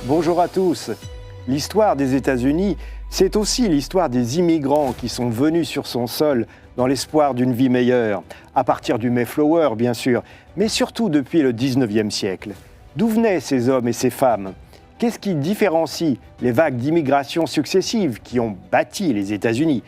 Bonjour à tous. L'histoire des États-Unis, c'est aussi l'histoire des immigrants qui sont venus sur son sol dans l'espoir d'une vie meilleure, à partir du Mayflower bien sûr, mais surtout depuis le 19e siècle. D'où venaient ces hommes et ces femmes ? Qu'est-ce qui différencie les vagues d'immigration successives qui ont bâti les États-Unis ?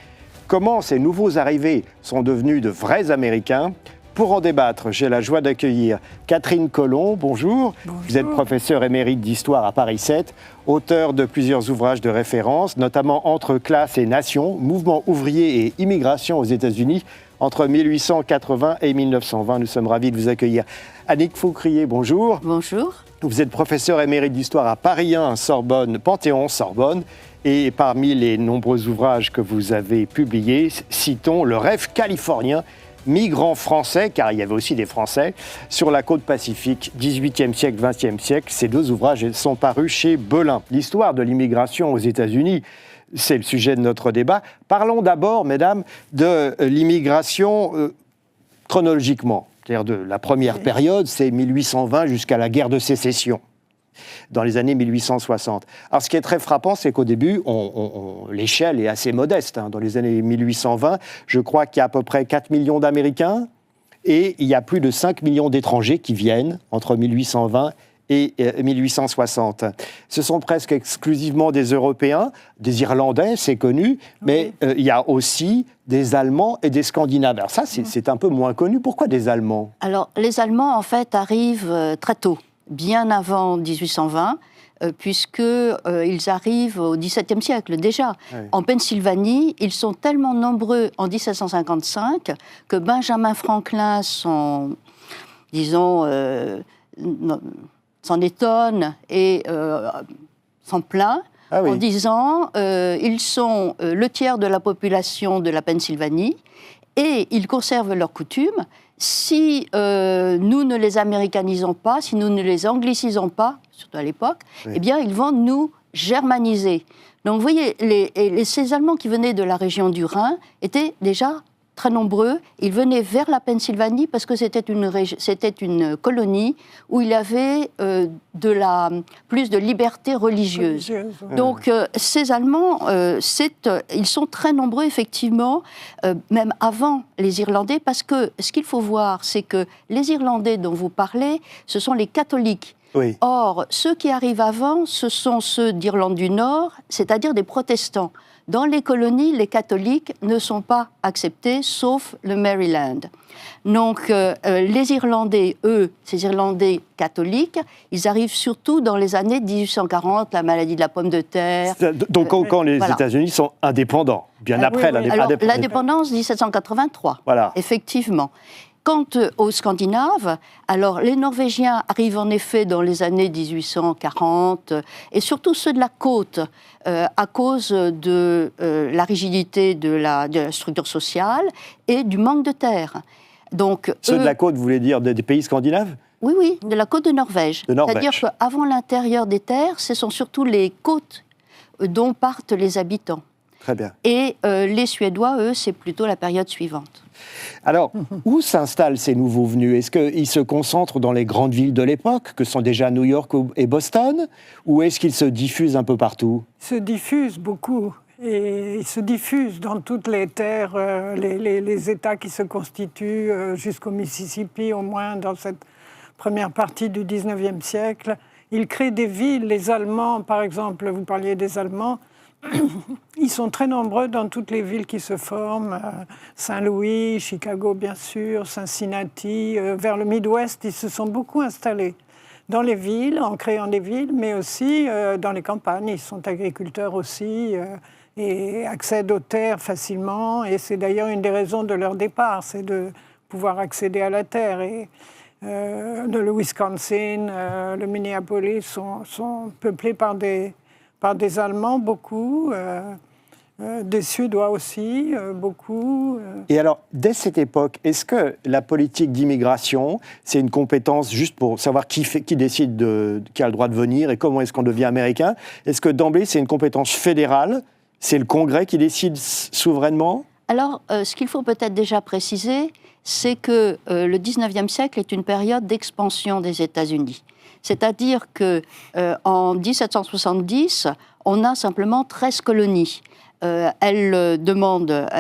Comment ces nouveaux arrivés sont devenus de vrais Américains ? Pour en débattre, j'ai la joie d'accueillir Catherine Colomb. Bonjour. Bonjour. Vous êtes professeure émérite d'histoire à Paris 7, auteure de plusieurs ouvrages de référence, notamment Entre classe et nation, mouvement ouvrier et immigration aux États-Unis entre 1880 et 1920. Nous sommes ravis de vous accueillir. Annick Faucrier, bonjour. Bonjour. Vous êtes professeure émérite d'histoire à Paris 1, Sorbonne, Panthéon-Sorbonne. Et parmi les nombreux ouvrages que vous avez publiés, citons Le rêve californien, migrants français, car il y avait aussi des Français, sur la côte pacifique, 18e siècle, 20e siècle. Ces deux ouvrages sont parus chez Belin. L'histoire de l'immigration aux États-Unis, c'est le sujet de notre débat. Parlons d'abord, mesdames, de l'immigration chronologiquement. C'est-à-dire de la première période, c'est 1820 jusqu'à la guerre de sécession, dans les années 1860. Alors, ce qui est très frappant, c'est qu'au début, l'échelle est assez modeste. Dans les années 1820, je crois qu'il y a à peu près 4 millions d'Américains et il y a plus de 5 millions d'étrangers qui viennent entre 1820 et 1860. Ce sont presque exclusivement des Européens, des Irlandais, c'est connu, mais il y a aussi des Allemands et des Scandinaves. Alors ça, c'est un peu moins connu. Pourquoi des Allemands ? Alors, les Allemands, en fait, arrivent très tôt, bien avant 1820, puisqu'ils arrivent au XVIIe siècle déjà. Oui. En Pennsylvanie, ils sont tellement nombreux en 1755 que Benjamin Franklin s'en étonne et s'en plaint en disant ils sont le tiers de la population de la Pennsylvanie et ils conservent leurs coutumes. Si nous ne les américanisons pas, si nous ne les anglicisons pas, surtout à l'époque, eh bien, ils vont nous germaniser. Donc, vous voyez, ces Allemands qui venaient de la région du Rhin étaient déjà très nombreux. Ils venaient vers la Pennsylvanie parce que c'était une colonie où il y avait plus de liberté religieuse. Donc, ces Allemands, ils sont très nombreux, effectivement, même avant les Irlandais, parce que ce qu'il faut voir, c'est que les Irlandais dont vous parlez, ce sont les catholiques. Oui. Or, ceux qui arrivent avant, ce sont ceux d'Irlande du Nord, c'est-à-dire des protestants. Dans les colonies, les catholiques ne sont pas acceptés, sauf le Maryland. Donc, les Irlandais, eux, ces Irlandais catholiques, ils arrivent surtout dans les années 1840, la maladie de la pomme de terre. Donc, quand les États-Unis sont indépendants, bien après l'indépendance. Alors, l'indépendance, 1783, effectivement. Quant aux Scandinaves, alors les Norvégiens arrivent en effet dans les années 1840, et surtout ceux de la côte, à cause de la rigidité de la structure sociale et du manque de terre. Donc, ceux de la côte, vous voulez dire des pays scandinaves ? Oui, de la côte de Norvège. C'est-à-dire qu'avant l'intérieur des terres, ce sont surtout les côtes dont partent les habitants. Très bien. Et les Suédois, eux, c'est plutôt la période suivante. Alors, où s'installent ces nouveaux venus ? Est-ce qu'ils se concentrent dans les grandes villes de l'époque, que sont déjà New York et Boston ? Ou est-ce qu'ils se diffusent un peu partout ? Ils se diffusent beaucoup. Et ils se diffusent dans toutes les terres, les États qui se constituent jusqu'au Mississippi, au moins dans cette première partie du 19e siècle. Ils créent des villes. Les Allemands, par exemple, vous parliez des Allemands, ils sont très nombreux dans toutes les villes qui se forment, Saint-Louis, Chicago bien sûr, Cincinnati, vers le Midwest, ils se sont beaucoup installés dans les villes, en créant des villes, mais aussi dans les campagnes. Ils sont agriculteurs aussi et accèdent aux terres facilement, et c'est d'ailleurs une des raisons de leur départ, c'est de pouvoir accéder à la terre. Et le Wisconsin, le Minneapolis sont peuplés par des Allemands, beaucoup, des Suédois aussi, beaucoup. Et alors, dès cette époque, est-ce que la politique d'immigration, c'est une compétence juste pour savoir qui décide qui a le droit de venir et comment est-ce qu'on devient américain ? Est-ce que d'emblée, c'est une compétence fédérale ? C'est le Congrès qui décide souverainement ? Alors, ce qu'il faut peut-être déjà préciser, c'est que le 19e siècle est une période d'expansion des États-Unis. C'est-à-dire qu'en 1770, on a simplement 13 colonies. Elles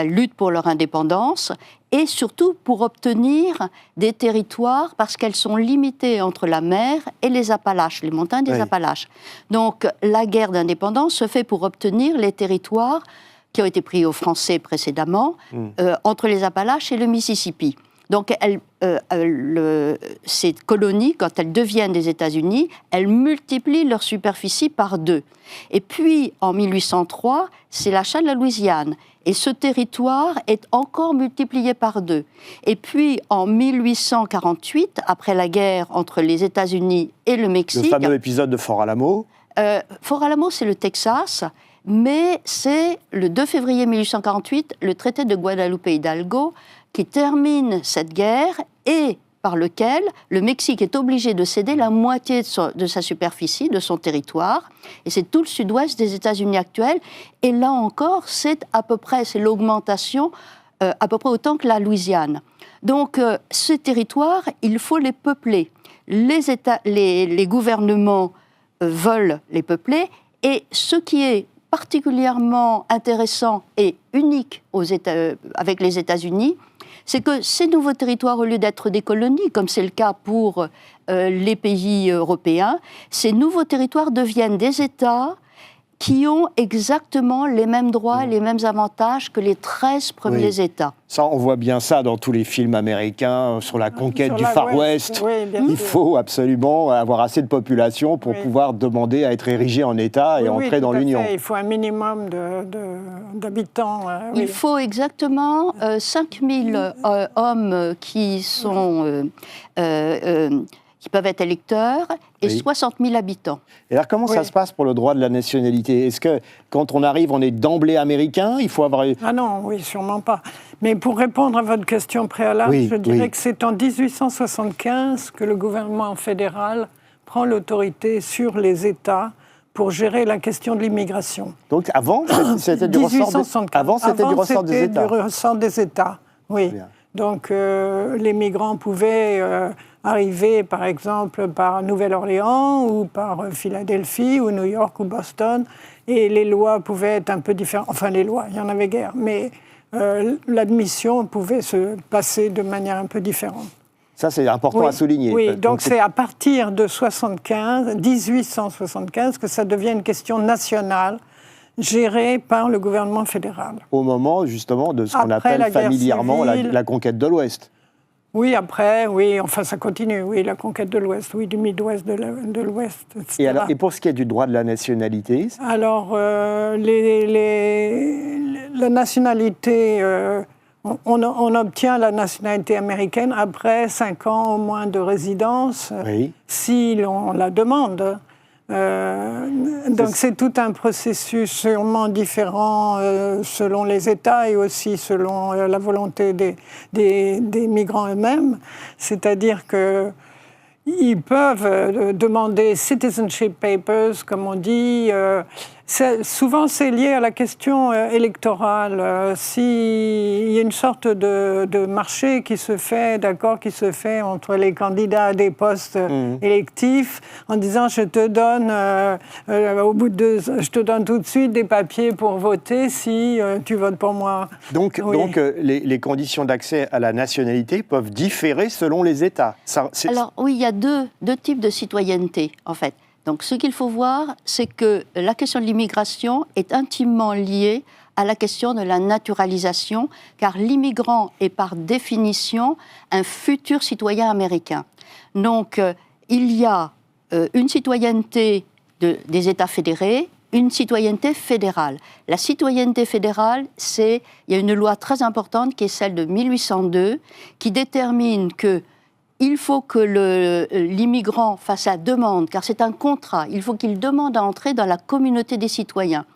luttent pour leur indépendance et surtout pour obtenir des territoires parce qu'elles sont limitées entre la mer et les Appalaches, les montagnes des Appalaches. Donc la guerre d'indépendance se fait pour obtenir les territoires qui ont été pris aux Français précédemment entre les Appalaches et le Mississippi. Donc ces colonies, quand elles deviennent des États-Unis, elles multiplient leur superficie par 2. Et puis, en 1803, c'est l'achat de la Louisiane. Et ce territoire est encore multiplié par 2. Et puis, en 1848, après la guerre entre les États-Unis et le Mexique... Le fameux épisode de Fort Alamo. Fort Alamo, c'est le Texas, mais c'est le 2 février 1848, le traité de Guadalupe-Hidalgo, qui termine cette guerre et par lequel le Mexique est obligé de céder la moitié de sa superficie, de son territoire. Et c'est tout le sud-ouest des États-Unis actuels. Et là encore, c'est l'augmentation à peu près autant que la Louisiane. Donc, ces territoires, il faut les peupler. Les gouvernements veulent les peupler. Et ce qui est particulièrement intéressant et unique avec les États-Unis, c'est que ces nouveaux territoires, au lieu d'être des colonies, comme c'est le cas pour les pays européens, ces nouveaux territoires deviennent des États qui ont exactement les mêmes droits et les mêmes avantages que les 13 premiers États. Ça, on voit bien ça dans tous les films américains sur la conquête du Far West. Oui, il faut absolument avoir assez de population pour pouvoir demander à être érigé en État et entrer dans l'Union. Il faut un minimum d'habitants. Il faut exactement 5000 hommes qui peuvent être électeurs et 60 000 habitants. Et alors, comment ça se passe pour le droit de la nationalité? Est-ce que, quand on arrive, on est d'emblée américain? Il faut avoir... Ah non, oui, sûrement pas. Mais pour répondre à votre question préalable, je dirais que c'est en 1875 que le gouvernement fédéral prend l'autorité sur les États pour gérer la question de l'immigration. Donc, avant, c'était du ressort des États. Oui. Bien. Donc, les migrants pouvaient... arriver, par exemple, par Nouvelle-Orléans ou par Philadelphie ou New York ou Boston, et les lois pouvaient être un peu différentes. Enfin, les lois, il y en avait guère, mais l'admission pouvait se passer de manière un peu différente. Ça, c'est important à souligner. Oui, donc c'est à partir de 1875, que ça devient une question nationale gérée par le gouvernement fédéral. Au moment, justement, de ce qu'on appelle familièrement la conquête de l'Ouest. Oui, enfin ça continue, la conquête de l'Ouest, du Midwest, de l'Ouest, etc. Et pour ce qui est du droit de la nationalité? Alors, la nationalité, on obtient la nationalité américaine après 5 ans au moins de résidence, si l'on la demande. Donc c'est tout un processus sûrement différent selon les États et aussi selon la volonté des migrants eux-mêmes. C'est-à-dire qu'ils peuvent demander citizenship papers, comme on dit. Souvent, c'est lié à la question électorale. S'il y a une sorte de marché qui se fait entre les candidats à des postes électifs, en disant je te donne, je te donne tout de suite des papiers pour voter si tu votes pour moi. Donc les conditions d'accès à la nationalité peuvent différer selon les États. Alors oui, il y a deux types de citoyenneté, en fait. Donc, ce qu'il faut voir, c'est que la question de l'immigration est intimement liée à la question de la naturalisation, car l'immigrant est par définition un futur citoyen américain. Donc, il y a une citoyenneté des États fédérés, une citoyenneté fédérale. La citoyenneté fédérale, il y a une loi très importante qui est celle de 1802, qui détermine que il faut que l'immigrant fasse la demande, car c'est un contrat. Il faut qu'il demande à entrer dans la communauté des citoyens.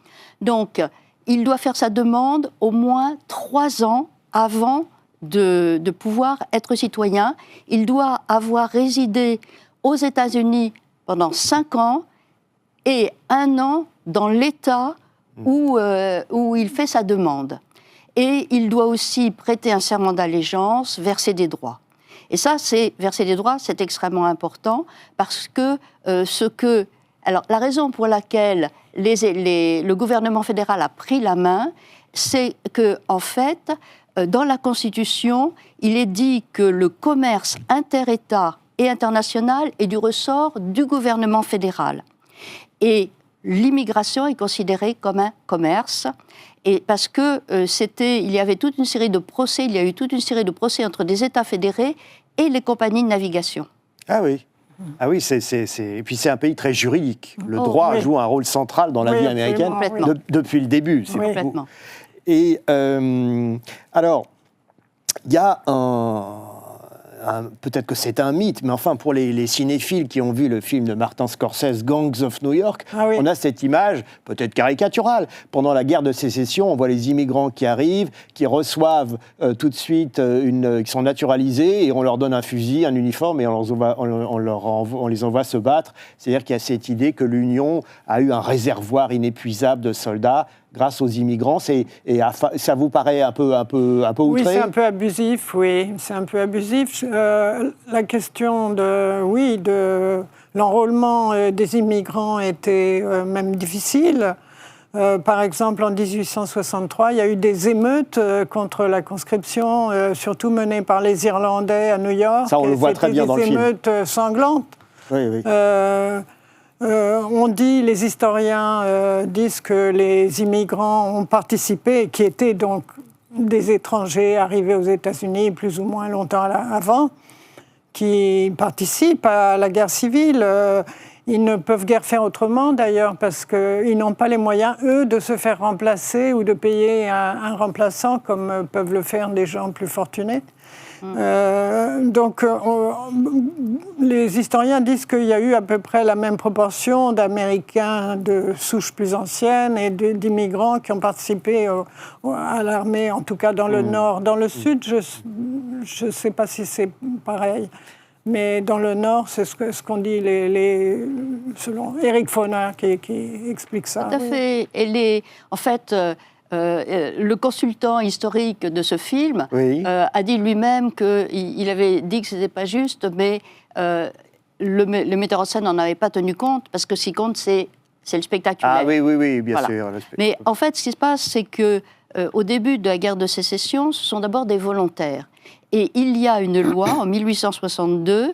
Donc, il doit faire sa demande au moins 3 ans avant de pouvoir être citoyen. Il doit avoir résidé aux États-Unis pendant 5 ans et 1 an dans l'État où il fait sa demande. Et il doit aussi prêter un serment d'allégeance, verser des droits. Et ça, verser des droits, c'est extrêmement important parce que alors, la raison pour laquelle le gouvernement fédéral a pris la main, c'est que, en fait, dans la Constitution, il est dit que le commerce inter-État et international est du ressort du gouvernement fédéral. Et l'immigration est considérée comme un commerce, et parce que il y avait toute une série de procès, il y a eu toute une série de procès entre des États fédérés et les compagnies de navigation. Ah oui. Ah oui, et puis c'est un pays très juridique. Le droit joue un rôle central dans la vie américaine depuis le début. Complètement. Et alors, il y a peut-être que c'est un mythe, mais enfin, pour les cinéphiles qui ont vu le film de Martin Scorsese, Gangs of New York, on a cette image, peut-être caricaturale. Pendant la guerre de sécession, on voit les immigrants qui arrivent, qui reçoivent tout de suite, qui sont naturalisés, et on leur donne un fusil, un uniforme, et on les envoie se battre. C'est-à-dire qu'il y a cette idée que l'Union a eu un réservoir inépuisable de soldats grâce aux immigrants, ça vous paraît un peu outré ? Oui, c'est un peu abusif, c'est un peu abusif. La question de l'enrôlement des immigrants était même difficile. Par exemple, en 1863, il y a eu des émeutes contre la conscription, surtout menées par les Irlandais à New York. Ça, on le voit très bien dans le film. Des émeutes sanglantes. Oui. Les historiens disent que les immigrants ont participé, qui étaient donc des étrangers arrivés aux États-Unis plus ou moins longtemps avant, qui participent à la guerre civile. Ils ne peuvent guère faire autrement d'ailleurs parce qu'ils n'ont pas les moyens, eux, de se faire remplacer ou de payer un remplaçant comme peuvent le faire des gens plus fortunés. Les historiens disent qu'il y a eu à peu près la même proportion d'Américains de souche plus ancienne et d'immigrants qui ont participé à l'armée, en tout cas dans le Nord. Dans le Sud, je ne sais pas si c'est pareil, mais dans le Nord, c'est ce qu'on dit selon Eric Foner qui explique ça. Tout à fait. En fait... le consultant historique de ce film a dit lui-même qu'il avait dit que ce n'était pas juste, mais le metteur en scène n'en avait pas tenu compte, parce que ce qui compte, c'est le spectaculaire. Ah oui, bien sûr. Mais en fait, ce qui se passe, c'est qu'au début de la guerre de sécession, ce sont d'abord des volontaires. Et il y a une loi, en 1862,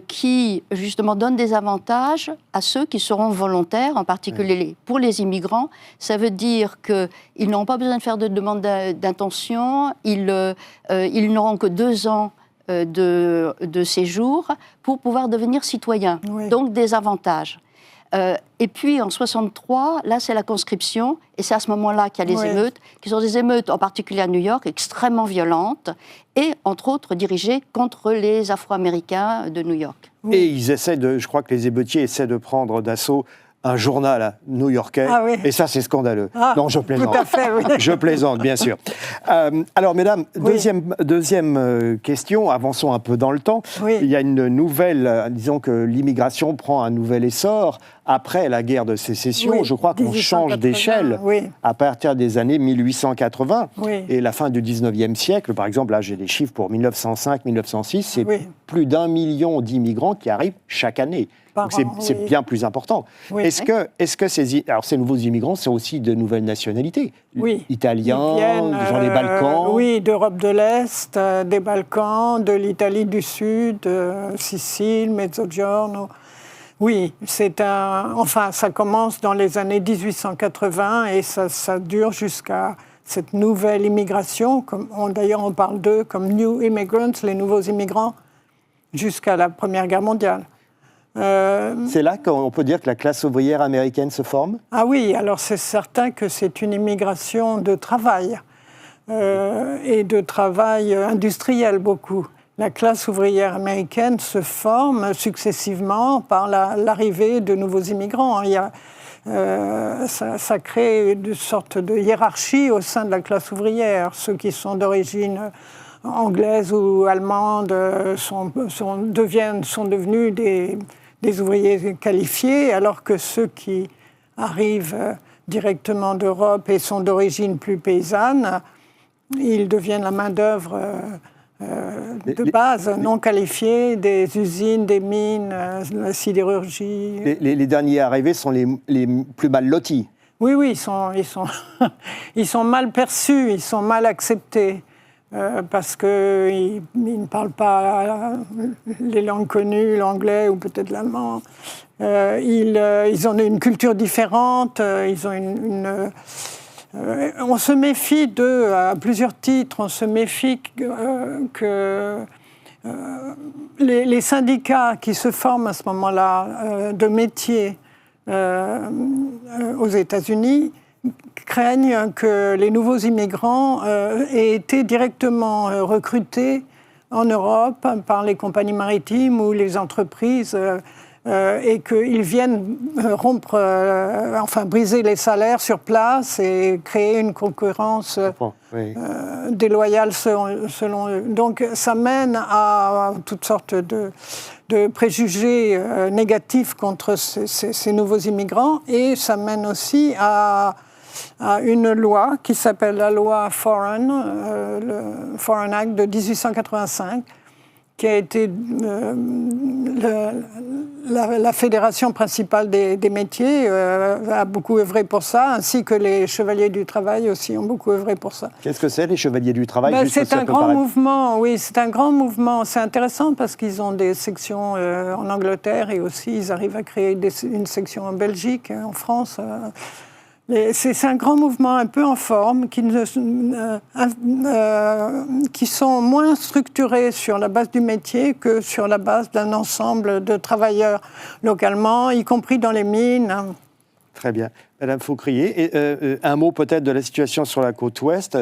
qui, justement, donne des avantages à ceux qui seront volontaires, en particulier pour les immigrants. Ça veut dire qu'ils n'auront pas besoin de faire de demande d'intention, ils n'auront que 2 ans de séjour pour pouvoir devenir citoyens. Donc, des avantages. Et puis, en 63, là, c'est la conscription, et c'est à ce moment-là qu'il y a les émeutes, qui sont des émeutes, en particulier à New York, extrêmement violentes, et, entre autres, dirigées contre les Afro-Américains de New York. Et ils essaient je crois que les émeutiers essaient de prendre d'assaut un journal new-yorkais, et ça, c'est scandaleux. Non, je plaisante. Tout à fait, oui. Je plaisante, bien sûr. Alors, mesdames, deuxième question, avançons un peu dans le temps. Il y a une nouvelle, disons que l'immigration prend un nouvel essor après la guerre de sécession. Je crois qu'on change d'échelle à partir des années 1880 et la fin du 19e siècle. Par exemple, là, j'ai des chiffres pour 1905-1906, c'est plus d'1 million d'immigrants qui arrivent chaque année. Donc c'est bien plus important. Est-ce que ces nouveaux immigrants sont aussi de nouvelles nationalités ? Italiens, gens des Balkans ? Oui, d'Europe de l'Est, des Balkans, de l'Italie du Sud, Sicile, Mezzogiorno. Oui, ça commence dans les années 1880 et ça dure jusqu'à cette nouvelle immigration. D'ailleurs, on parle d'eux comme New Immigrants, les nouveaux immigrants, jusqu'à la Première Guerre mondiale. C'est là qu'on peut dire que la classe ouvrière américaine se forme ? Ah oui, alors c'est certain que c'est une immigration de travail, et de travail industriel beaucoup. La classe ouvrière américaine se forme successivement par l'arrivée de nouveaux immigrants. Ça crée une sorte de hiérarchie au sein de la classe ouvrière. Ceux qui sont d'origine anglaise ou allemande sont devenus des ouvriers qualifiés, alors que ceux qui arrivent directement d'Europe et sont d'origine plus paysanne, ils deviennent la main-d'œuvre de base, non qualifiés, des usines, des mines, la sidérurgie. Les derniers arrivés sont les plus mal lotis. Oui, ils sont mal perçus, ils sont mal acceptés. Parce qu'ils ne parlent pas les langues connues, l'anglais ou peut-être l'allemand. Ils ont une culture différente, ils ont on se méfie d'eux à plusieurs titres. On se méfie que les syndicats qui se forment à ce moment-là de métiers aux États-Unis craignent que les nouveaux immigrants aient été directement recrutés en Europe par les compagnies maritimes ou les entreprises et qu'ils viennent briser les salaires sur place et créer une concurrence déloyale selon eux. Donc ça mène à toutes sortes de préjugés négatifs contre ces nouveaux immigrants et ça mène aussi à une loi qui s'appelle la loi Foreign, le Foreign Act de 1885, qui a été la fédération principale des métiers a beaucoup œuvré pour ça, ainsi que les chevaliers du travail aussi ont beaucoup œuvré pour ça. Qu'est-ce que c'est, les chevaliers du travail? C'est un grand mouvement, oui, c'est un grand mouvement. C'est intéressant parce qu'ils ont des sections en Angleterre et aussi ils arrivent à créer une section en Belgique, en France. C'est un grand mouvement un peu en forme qui sont moins structurés sur la base du métier que sur la base d'un ensemble de travailleurs localement, y compris dans les mines. Très bien. Madame Faucrier, un mot peut-être de la situation sur la côte ouest.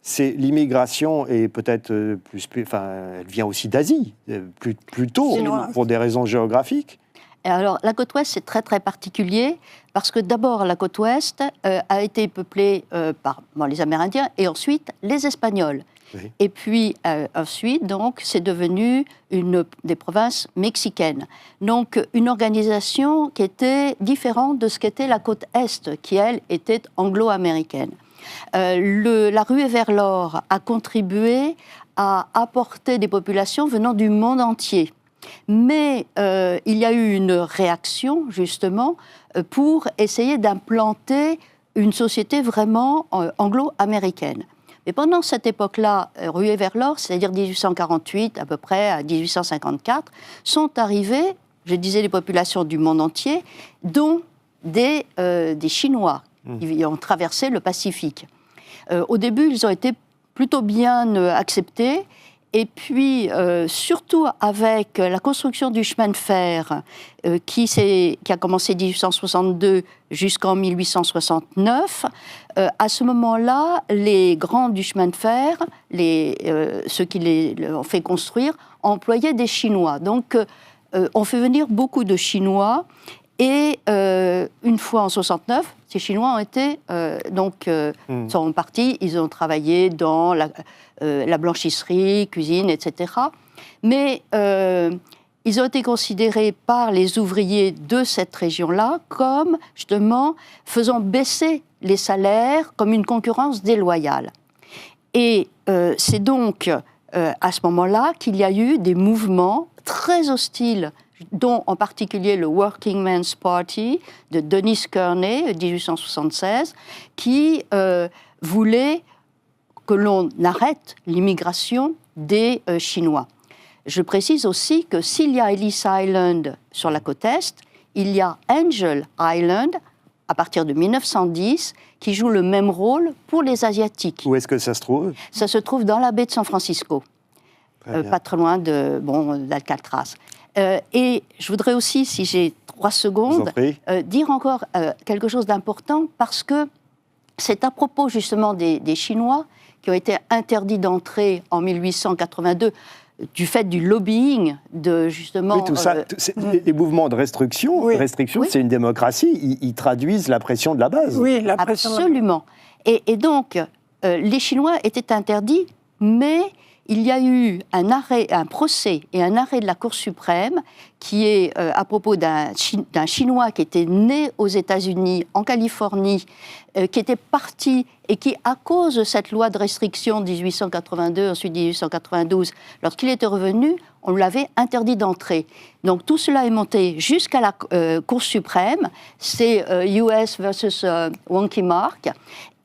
C'est l'immigration et peut-être elle vient aussi d'Asie, plus tôt, pour des raisons géographiques. Alors, la côte ouest, c'est très, très particulier, parce que d'abord, la côte ouest a été peuplée par les Amérindiens et ensuite les Espagnols. Oui. Et puis, ensuite, donc, c'est devenu une des provinces mexicaines. Donc, une organisation qui était différente de ce qu'était la côte est, qui, elle, était anglo-américaine. La ruée vers l'or a contribué à apporter des populations venant du monde entier. Mais il y a eu une réaction, justement, pour essayer d'implanter une société vraiment anglo-américaine. Mais pendant cette époque-là, ruée vers l'or, c'est-à-dire 1848 à peu près à 1854, sont arrivées, je disais, les populations du monde entier, dont des Chinois qui ont traversé le Pacifique. Au début, ils ont été plutôt bien acceptés. Et puis, surtout avec la construction du chemin de fer qui a commencé en 1862 jusqu'en 1869, à ce moment-là, les grands du chemin de fer, ceux qui ont fait construire, employaient des Chinois. Donc, on fait venir beaucoup de Chinois. Et une fois en 69, ces Chinois ont été sont partis. Ils ont travaillé dans la blanchisserie, cuisine, etc. Mais ils ont été considérés par les ouvriers de cette région-là comme justement faisant baisser les salaires, comme une concurrence déloyale. Et c'est donc à ce moment-là qu'il y a eu des mouvements très hostiles, dont en particulier le Working Men's Party de Dennis Kearney, 1876, qui voulait que l'on arrête l'immigration des Chinois. Je précise aussi que s'il y a Ellis Island sur la côte Est, il y a Angel Island, à partir de 1910, qui joue le même rôle pour les Asiatiques. Où est-ce que ça se trouve? Ça se trouve dans la baie de San Francisco, pas très loin d'Alcatraz. Et je voudrais aussi, si j'ai 3 secondes, dire encore quelque chose d'important, parce que c'est à propos justement des Chinois qui ont été interdits d'entrer en 1882 du fait du lobbying de justement... Oui, tout ça, les mouvements de restriction, c'est une démocratie, ils traduisent la pression de la base. Oui, la pression. Absolument. Et donc, les Chinois étaient interdits, mais il y a eu un procès et un arrêt de la Cour suprême qui est à propos d'un Chinois qui était né aux États-Unis, en Californie, qui était parti et qui, à cause de cette loi de restriction de 1882, ensuite 1892, lorsqu'il était revenu, on l'avait interdit d'entrer. Donc tout cela est monté jusqu'à la Cour suprême, c'est US versus Wonky Mark,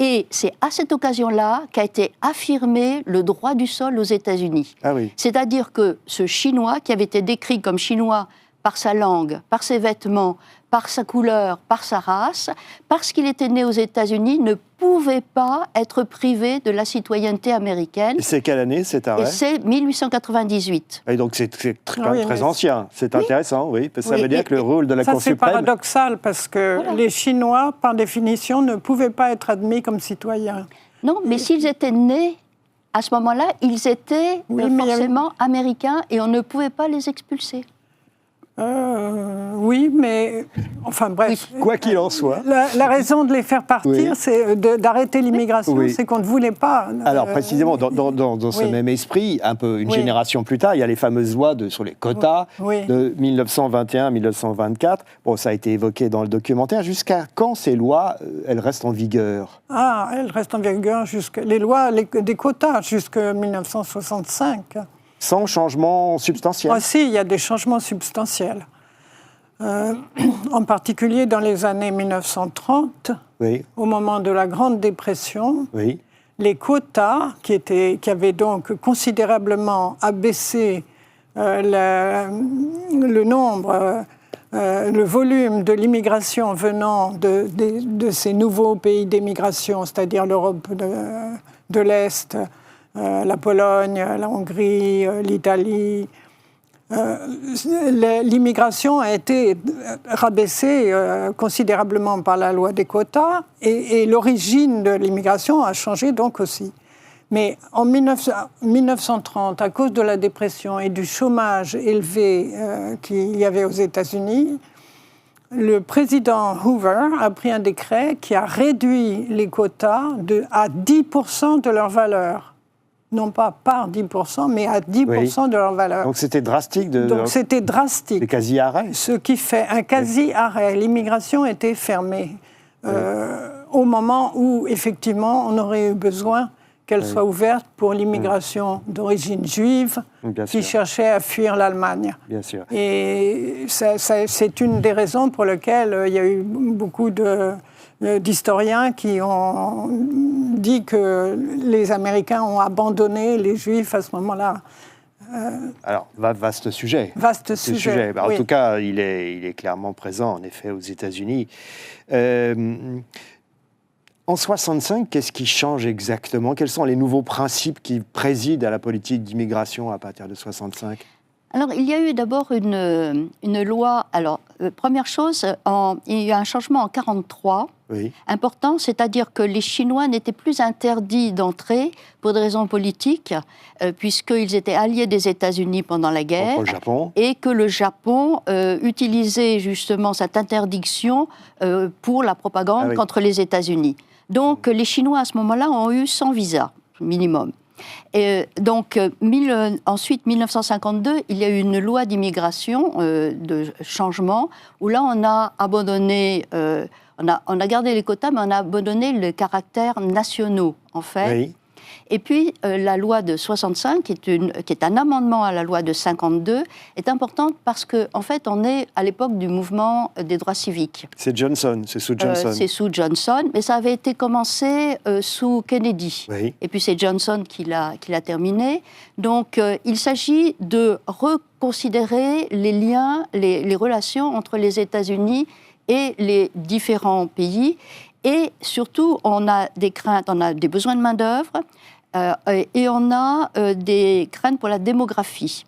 et c'est à cette occasion-là qu'a été affirmé le droit du sol aux États-Unis. Ah oui. C'est-à-dire que ce Chinois, qui avait été décrit comme Chinois par sa langue, par ses vêtements, par sa couleur, par sa race, parce qu'il était né aux États-Unis, ne pouvait pas être privé de la citoyenneté américaine. Et c'est quelle année cet arrêt? Et c'est 1898. Et donc c'est très ancien, c'est intéressant, oui, parce que ça veut dire que le rôle de la Cour Ça, c'est suprême... paradoxal, parce que les Chinois, par définition, ne pouvaient pas être admis comme citoyens. Non, mais s'ils étaient nés, à ce moment-là, ils étaient forcément américains et on ne pouvait pas les expulser. Oui, mais enfin bref. Oui. Quoi qu'il en soit. La raison de les faire partir, c'est d'arrêter l'immigration, c'est qu'on ne voulait pas. Alors précisément, dans ce même esprit, un peu une génération plus tard, il y a les fameuses lois sur les quotas de 1921-1924. Bon, ça a été évoqué dans le documentaire. Jusqu'à quand ces lois, elles restent en vigueur? Ah, elles restent en vigueur les lois des quotas jusqu'en 1965. Sans changement substantiel? Ah, si, il y a des changements substantiels. En particulier dans les années 1930, au moment de la Grande Dépression, les quotas, qui avaient donc considérablement abaissé le nombre, le volume de l'immigration venant de ces nouveaux pays d'émigration, c'est-à-dire l'Europe de l'Est, la Pologne, la Hongrie, l'Italie. L'immigration a été rabaissée considérablement par la loi des quotas et l'origine de l'immigration a changé donc aussi. Mais en 1930, à cause de la dépression et du chômage élevé qu'il y avait aux États-Unis, le président Hoover a pris un décret qui a réduit les quotas à 10% de leur valeur. Non pas par 10%, mais à 10% de leur valeur. Donc c'était drastique. Donc c'était drastique. Des quasi-arrêts. Ce qui fait un quasi-arrêt. L'immigration était fermée au moment où, effectivement, on aurait eu besoin qu'elle soit ouverte pour l'immigration d'origine juive qui cherchait à fuir l'Allemagne. Bien sûr. Et c'est une des raisons pour lesquelles il y a eu beaucoup d'historiens qui ont dit que les Américains ont abandonné les Juifs à ce moment-là. Alors, vaste sujet. Vaste sujet. En tout cas, il est clairement présent, en effet, aux États-Unis. En 65, qu'est-ce qui change exactement? Quels sont les nouveaux principes qui président à la politique d'immigration à partir de 65? Alors, il y a eu d'abord une loi. Alors, première chose, il y a eu un changement en 1943, important, c'est-à-dire que les Chinois n'étaient plus interdits d'entrer pour des raisons politiques, puisqu'ils étaient alliés des États-Unis pendant la guerre. Contre le Japon. Et que le Japon utilisait justement cette interdiction pour la propagande contre les États-Unis. Donc, les Chinois, à ce moment-là, ont eu 100 visas, minimum. Et donc, ensuite, 1952, il y a eu une loi d'immigration, de changement, où là, on a abandonné, on a gardé les quotas, mais on a abandonné le caractère national, en fait. Oui. Et puis, la loi de 65, qui est un amendement à la loi de 52, est importante parce qu'en fait, on est à l'époque du mouvement des droits civiques. C'est Johnson, c'est sous Johnson. C'est sous Johnson, mais ça avait été commencé sous Kennedy. Oui. Et puis c'est Johnson qui l'a terminé. Donc, il s'agit de reconsidérer les liens, les relations entre les États-Unis et les différents pays. Et surtout, on a des craintes, on a des besoins de main-d'œuvre, et on a des craintes pour la démographie.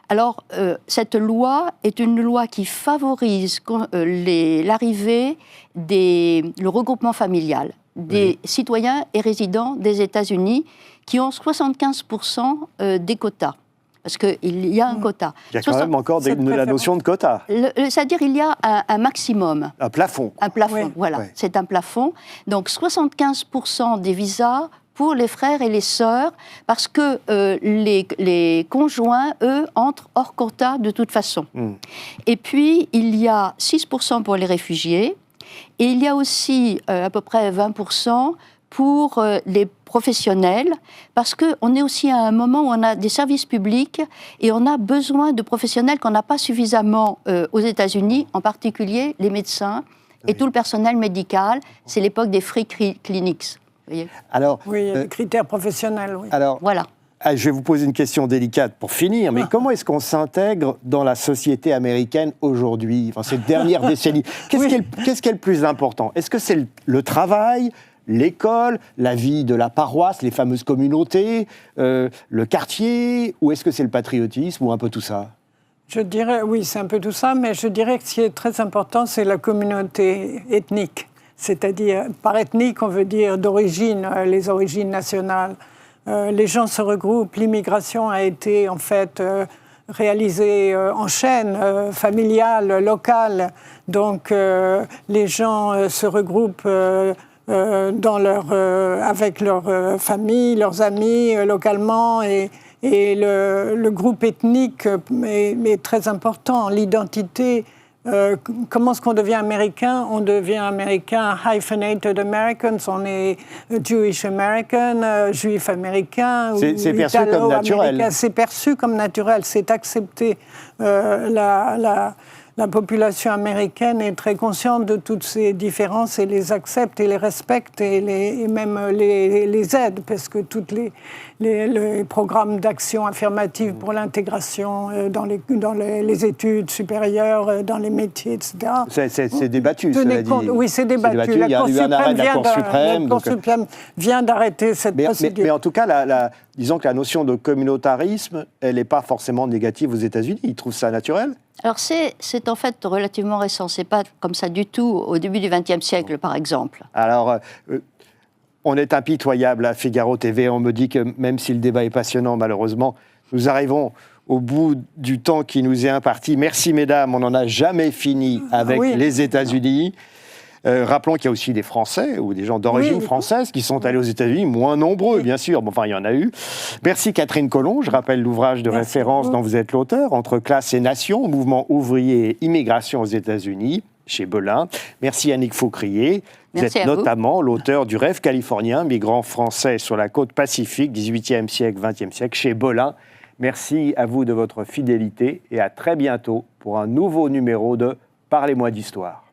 Alors, cette loi est une loi qui favorise l'arrivée, le regroupement familial des citoyens et résidents des États-Unis qui ont 75% des quotas. Parce qu'il y a un quota. Il y a quand même encore la notion de quota. C'est-à-dire qu'il y a un maximum. Un plafond. Un plafond, voilà. C'est un plafond. Donc 75% des visas pour les frères et les sœurs, parce que les conjoints, eux, entrent hors quota de toute façon. Et puis, il y a 6% pour les réfugiés, et il y a aussi à peu près 20% pour les professionnels, parce qu'on est aussi à un moment où on a des services publics et on a besoin de professionnels qu'on n'a pas suffisamment aux États-Unis, en particulier les médecins et tout le personnel médical. C'est l'époque des free clinics. Vous voyez ? Alors, oui, les critères professionnels, oui. Alors, voilà. Je vais vous poser une question délicate pour finir, mais comment est-ce qu'on s'intègre dans la société américaine aujourd'hui, cette dernière décennie ? Qu'est-ce qui est le plus important ? Est-ce que c'est le travail, l'école, la vie de la paroisse, les fameuses communautés, le quartier, ou est-ce que c'est le patriotisme, ou un peu tout ça ? Je dirais, oui, c'est un peu tout ça, mais je dirais que ce qui est très important, c'est la communauté ethnique. C'est-à-dire, par ethnique, on veut dire d'origine, les origines nationales. Les gens se regroupent, l'immigration a été en fait réalisée en chaîne familiale, locale. Donc les gens se regroupent avec leur famille, leurs amis localement et le groupe ethnique est très important. L'identité, comment est-ce qu'on devient américain ? On devient américain, hyphenated Americans, on est Jewish American, juif américain. C'est perçu comme naturel. C'est perçu comme naturel, c'est accepté. La population américaine est très consciente de toutes ces différences et les accepte et les respecte et même les aide, parce que tous les programmes d'action affirmative pour l'intégration dans les études supérieures, dans les métiers, etc. C'est débattu, cela dit. Oui, c'est débattu. Il y a eu un arrêt de la Cour suprême. La Cour suprême vient d'arrêter cette procédure. Mais en tout cas, disons que la notion de communautarisme, elle n'est pas forcément négative aux États-Unis. Ils trouvent ça naturel ? Alors c'est en fait relativement récent, c'est pas comme ça du tout au début du XXe siècle par exemple. Alors on est impitoyable à Figaro TV, on me dit que même si le débat est passionnant malheureusement, nous arrivons au bout du temps qui nous est imparti. Merci mesdames, on n'en a jamais fini avec les États-Unis. Rappelons qu'il y a aussi des Français ou des gens d'origine française qui sont allés aux États-Unis, moins nombreux bien sûr, mais enfin il y en a eu. Merci Catherine Colomb, je rappelle l'ouvrage de référence dont vous êtes l'auteur, Entre classe et nation, mouvement ouvrier et immigration aux États-Unis, chez Belin. Merci Annick Faucrier, vous êtes notamment l'auteur du Rêve californien, migrants français sur la côte Pacifique, 18e siècle, 20e siècle, chez Belin. Merci à vous de votre fidélité et à très bientôt pour un nouveau numéro de Parlez-moi d'histoire.